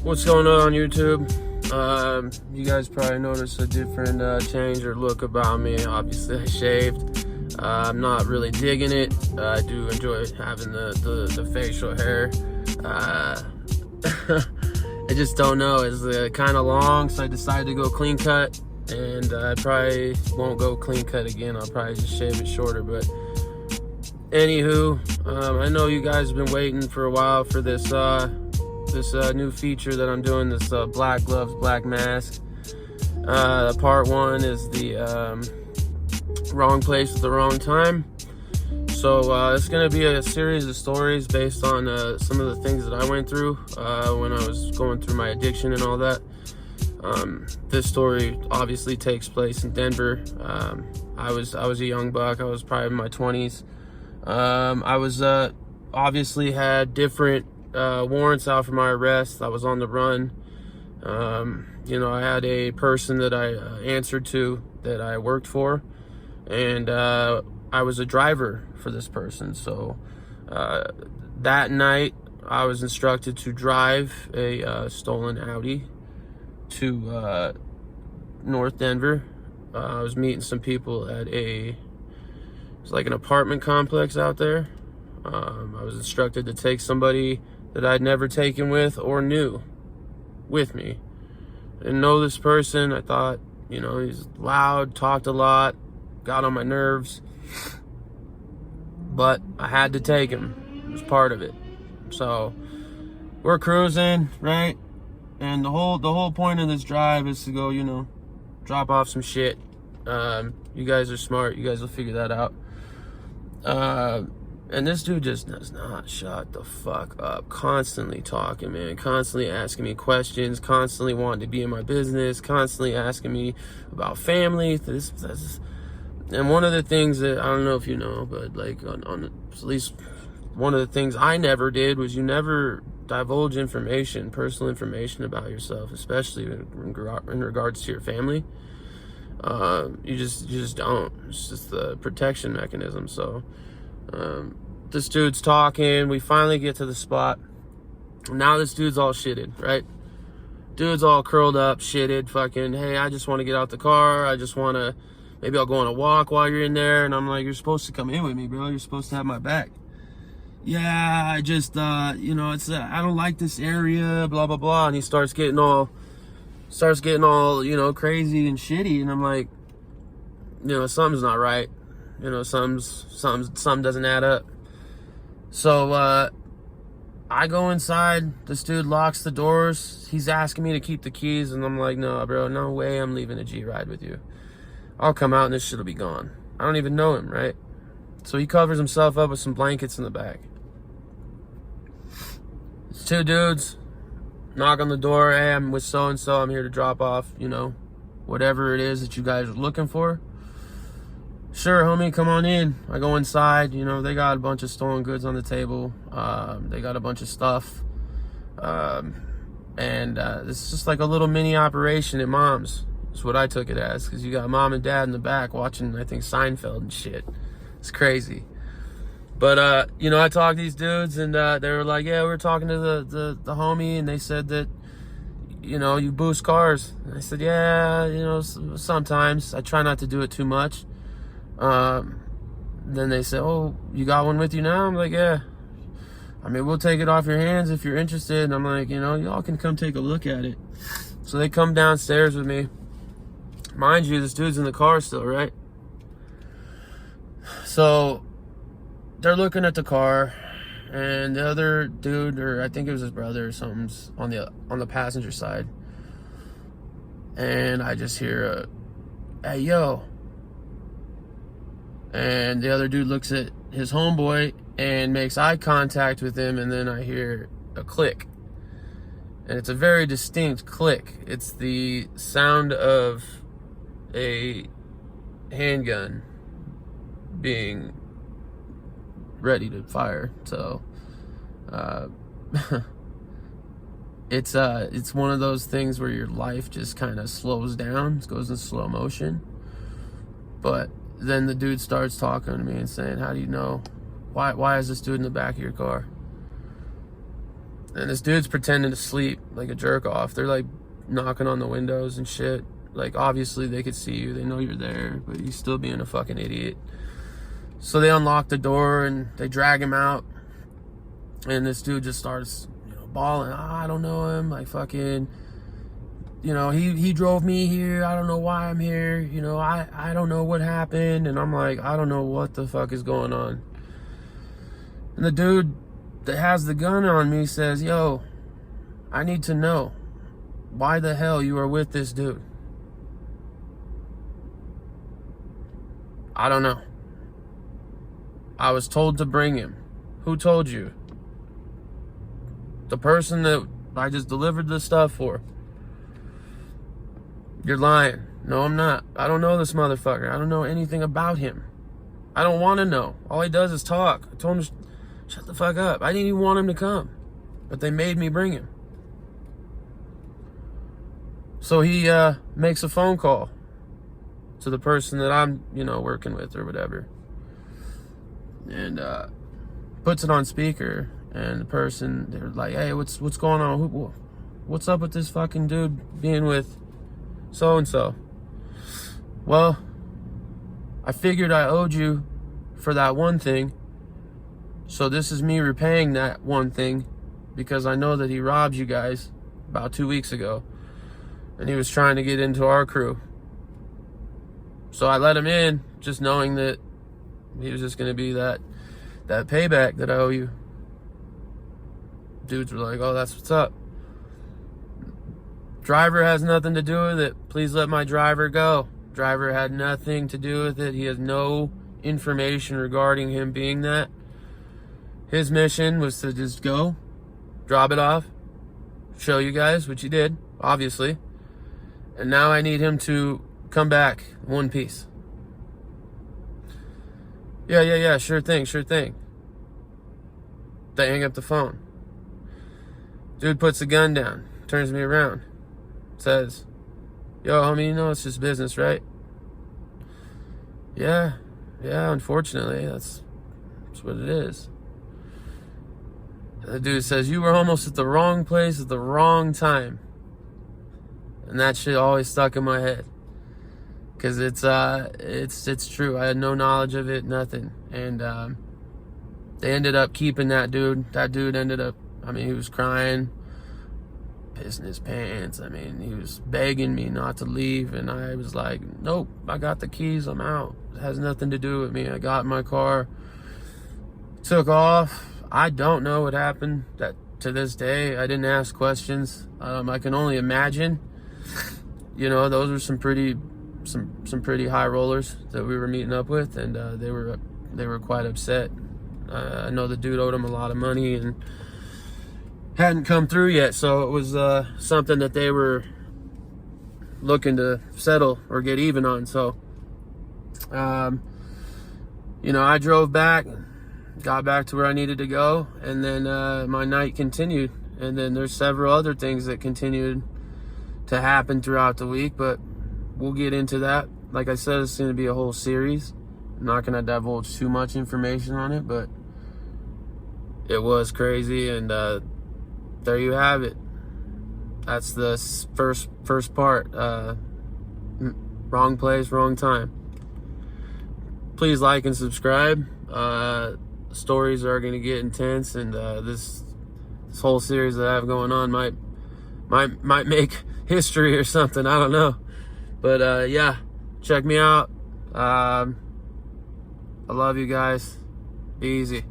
What's going on YouTube? You guys probably noticed a different change or look about me. Obviously I shaved. I'm not really digging it. I do enjoy having the facial hair. I just don't know, it's kind of long, so I decided to go clean cut, and I probably won't go clean cut again. I'll probably just shave it shorter. But anywho, I know you guys have been waiting for a while for this new feature that I'm doing, this black gloves, black mask. Part one is the wrong place at the wrong time. So it's gonna be a series of stories based on some of the things that I went through when I was going through my addiction and all that. This story obviously takes place in Denver. I was a young buck. I was probably in my 20s. I was obviously had different warrants out for my arrest. I was on the run. You know, I had a person that I answered to, that I worked for, and I was a driver for this person. So that night I was instructed to drive a stolen Audi to North Denver. I was meeting some people at it's like an apartment complex out there. I was instructed to take somebody that I'd never taken with or knew with me. I didn't know this person. I thought, you know, he's loud, talked a lot, got on my nerves, but I had to take him. It was part of it. So we're cruising, right? And the whole point of this drive is to go, you know, drop off some shit. You guys are smart. You guys will figure that out. And this dude just does not shut the fuck up. Constantly talking, man. Constantly asking me questions. Constantly wanting to be in my business. Constantly asking me about family. And one of the things that, I don't know if you know, but like on at least one of the things I never did was you never divulge information, personal information about yourself, especially in regards to your family. You just don't. It's just the protection mechanism. So this dude's talking. We finally get to the spot. Now this dude's all shitted, right? Dude's all curled up, shitted, fucking, hey, I just want to get out the car. I just want to, maybe I'll go on a walk while you're in there. And I'm like, you're supposed to come in with me, bro. You're supposed to have my back. Yeah, I just, you know, it's, I don't like this area, blah, blah, blah. And he starts getting all, you know, crazy and shitty. And I'm like, you know, something's not right. You know, something doesn't add up. So, I go inside. This dude locks the doors. He's asking me to keep the keys. And I'm like, no, bro, no way I'm leaving a G ride with you. I'll come out and this shit'll be gone. I don't even know him, right? So he covers himself up with some blankets in the back. It's two dudes. Knock on the door. Hey, I'm with so-and-so. I'm here to drop off, you know, whatever it is that you guys are looking for. Sure, homie, come on in. I go inside. You know, they got a bunch of stolen goods on the table. They got a bunch of stuff. And it's just like a little mini operation at mom's. That's what I took it as, because you got mom and dad in the back watching, I think, Seinfeld and shit. It's crazy. But, you know, I talked to these dudes, and they were like, yeah, we were talking to the homie, and they said that, you know, you boost cars. And I said, yeah, you know, sometimes. I try not to do it too much. Then they said, oh, you got one with you now? I'm like, yeah. I mean, we'll take it off your hands if you're interested. And I'm like, you know, y'all can come take a look at it. So they come downstairs with me. Mind you, this dude's in the car still, right? So they're looking at the car, and the other dude, or I think it was his brother or something's on the passenger side. And I just hear hey, yo. And the other dude looks at his homeboy and makes eye contact with him, and then I hear a click. And it's a very distinct click. It's the sound of a handgun being ready to fire. So it's one of those things where your life just kind of slows down. It goes in slow motion. But then the dude starts talking to me and saying, how do you know? Why is this dude in the back of your car? And this dude's pretending to sleep like a jerk off. They're like knocking on the windows and shit. Like, obviously they could see you, they know you're there, but he's still being a fucking idiot. So they unlock the door and they drag him out. And this dude just starts, bawling. I don't know him. Like, fucking, he drove me here. I don't know why I'm here. I don't know what happened. And I'm like, I don't know what the fuck is going on. And the dude that has the gun on me says, yo, I need to know why the hell you are with this dude. I don't know. I was told to bring him. Who told you? The person that I just delivered the stuff for. You're lying. No, I'm not. I don't know this motherfucker. I don't know anything about him. I don't want to know. All he does is talk. I told him, shut the fuck up. I didn't even want him to come, but they made me bring him. So he makes a phone call to the person that I'm, working with or whatever. And puts it on speaker. And the person, they're like, hey, what's going on? What's up with this fucking dude being with so-and-so? Well, I figured I owed you for that one thing. So this is me repaying that one thing because I know that he robbed you guys about 2 weeks ago. And he was trying to get into our crew. So I let him in just knowing that he was just going to be that payback that I owe you. Dudes were like, oh, that's what's up. Driver has nothing to do with it. Please let my driver go. Driver had nothing to do with it. He has no information regarding him being that. His mission was to just go, drop it off, show you guys, which he did, obviously. And now I need him to come back in one piece. Yeah, sure thing. They hang up the phone. Dude puts the gun down, turns me around, says, yo, homie, it's just business, right? Yeah, unfortunately, that's what it is. And the dude says, you were almost at the wrong place at the wrong time. And that shit always stuck in my head. Because it's true. I had no knowledge of it, nothing. And they ended up keeping that dude. That dude ended up, he was crying, pissing his pants. He was begging me not to leave. And I was like, nope, I got the keys, I'm out. It has nothing to do with me. I got in my car, took off. I don't know what happened. That to this day, I didn't ask questions. I can only imagine. Those were some pretty high rollers that we were meeting up with, and they were quite upset. I know the dude owed them a lot of money and hadn't come through yet, so it was something that they were looking to settle or get even on. So, I drove back, got back to where I needed to go, and then my night continued. And then there's several other things that continued to happen throughout the week, but we'll get into that. Like I said, it's going to be a whole series. I'm not going to divulge too much information on it, but it was crazy, and there you have it. That's the first part. Wrong place, wrong time. Please like and subscribe. Stories are going to get intense, and this whole series that I have going on might make history or something. I don't know. But yeah, check me out. I love you guys. Be easy.